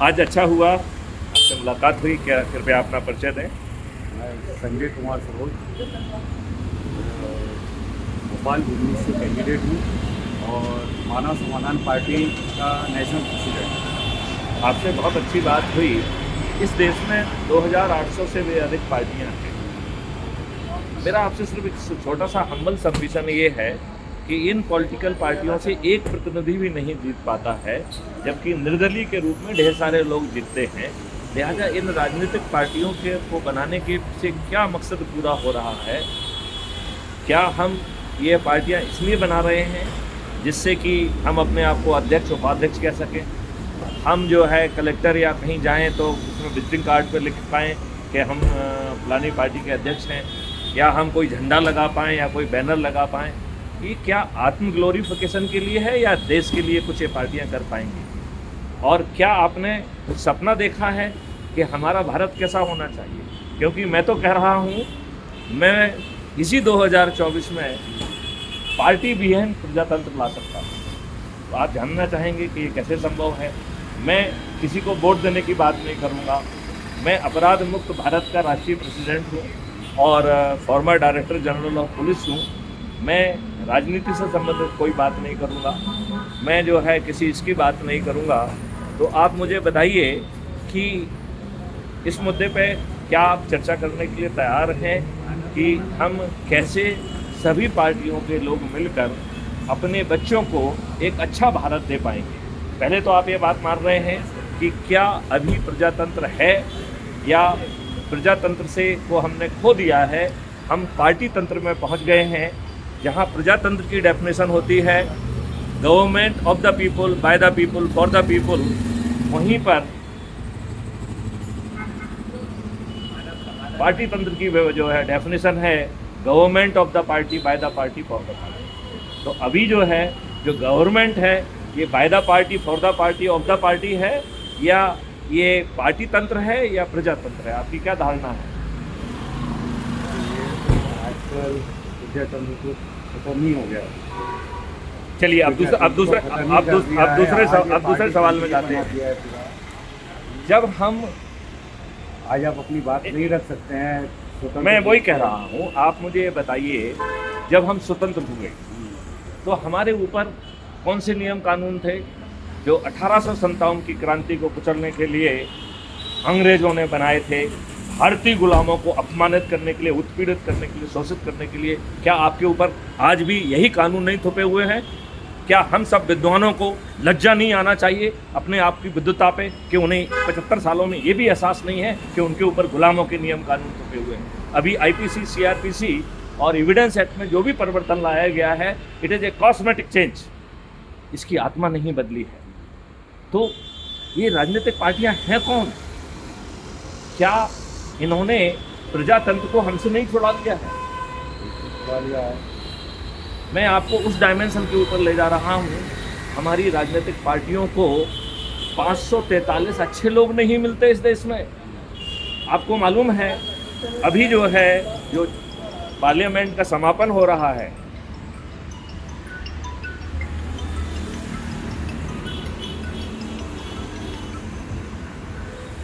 आज अच्छा हुआ आपसे मुलाकात हुई। क्या कृपया अपना परिचय दें। मैं संजय कुमार सरोज भोपाल यूनिवर्सिटी से कैंडिडेट हूँ और मानव समाधान पार्टी का नेशनल प्रेसिडेंट। आपसे बहुत अच्छी बात हुई। इस देश में 2800 से भी अधिक पार्टियां हैं। मेरा आपसे सिर्फ एक छोटा सा हम्बल सबमिशन ये है कि इन पॉलिटिकल पार्टियों से एक प्रतिनिधि भी नहीं जीत पाता है, जबकि निर्दलीय के रूप में ढेर सारे लोग जीतते हैं। लिहाजा इन राजनीतिक पार्टियों के को बनाने के से क्या मकसद पूरा हो रहा है? क्या हम ये पार्टियां इसलिए बना रहे हैं जिससे कि हम अपने आप को अध्यक्ष उपाध्यक्ष कह सकें? हम जो है कलेक्टर या कहीं जाएं तो उसमें विजिटिंग कार्ड पर लिख पाएँ कि हम फलानी पार्टी के अध्यक्ष हैं, या हम कोई झंडा लगा पाएँ या कोई बैनर लगा पाएँ? ये क्या आत्म ग्लोरिफिकेशन के लिए है या देश के लिए कुछ ये पार्टियां कर पाएंगी? और क्या आपने सपना देखा है कि हमारा भारत कैसा होना चाहिए? क्योंकि मैं तो कह रहा हूँ, मैं इसी 2024 में पार्टी विहीन प्रजातंत्र ला सकता हूँ। तो आप जानना चाहेंगे कि ये कैसे संभव है। मैं किसी को वोट देने की बात नहीं करूँगा। मैं अपराध मुक्त भारत का राष्ट्रीय प्रेसिडेंट हूँ और farmer director general of police हूँ। मैं राजनीति से संबंधित कोई बात नहीं करूँगा। मैं जो है किसी इसकी बात नहीं करूँगा। तो आप मुझे बताइए कि इस मुद्दे पे क्या आप चर्चा करने के लिए तैयार हैं कि हम कैसे सभी पार्टियों के लोग मिलकर अपने बच्चों को एक अच्छा भारत दे पाएंगे? पहले तो आप ये बात मान रहे हैं कि क्या अभी प्रजातंत्र है या प्रजातंत्र से को हमने खो दिया है, हम पार्टी तंत्र में पहुंच गए हैं, जहां प्रजातंत्र की डेफिनेशन होती है government of the people, by the people, for the people. वहीं पर पार्टी तंत्र की जो है डेफिनेशन है government of the party, by the party, for the party. तो अभी जो है जो गवर्नमेंट है ये by the party, for the party, of the party है, या ये पार्टी तंत्र है या प्रजातंत्र है? आपकी क्या धारणा है? आजकल प्रजातंत्र तो खत्म ही हो गया। चलिए अब दूसरे सवाल में जाते हैं। जब हम आज आप अपनी बात नहीं रख सकते हैं। मैं वही कह रहा हूँ, आप मुझे ये बताइए, जब हम स्वतंत्र हुए तो हमारे ऊपर कौन से नियम कानून थे जो 1857 की क्रांति को कुचलने के लिए अंग्रेजों ने बनाए थे, भारतीय गुलामों को अपमानित करने के लिए, उत्पीड़ित करने के लिए, शोषित करने के लिए? क्या आपके ऊपर आज भी यही कानून नहीं थोपे हुए हैं? क्या हम सब विद्वानों को लज्जा नहीं आना चाहिए अपने आप की विद्वता पे कि उन्हें 75 सालों में ये भी एहसास नहीं है कि उनके ऊपर गुलामों के नियम कानून थोपे हुए हैं? अभी आईपीसी, सीआरपीसी और एविडेंस एक्ट में जो भी परिवर्तन लाया गया है, it is a cosmetic change. इसकी आत्मा नहीं बदली है। तो ये राजनीतिक पार्टियां हैं कौन? क्या इन्होंने प्रजातंत्र को हमसे नहीं छुड़ा लिया है? मैं आपको उस डायमेंशन के ऊपर ले जा रहा हूँ। हमारी राजनीतिक पार्टियों को 543 अच्छे लोग नहीं मिलते इस देश में। आपको मालूम है अभी जो है जो पार्लियामेंट का समापन हो रहा है,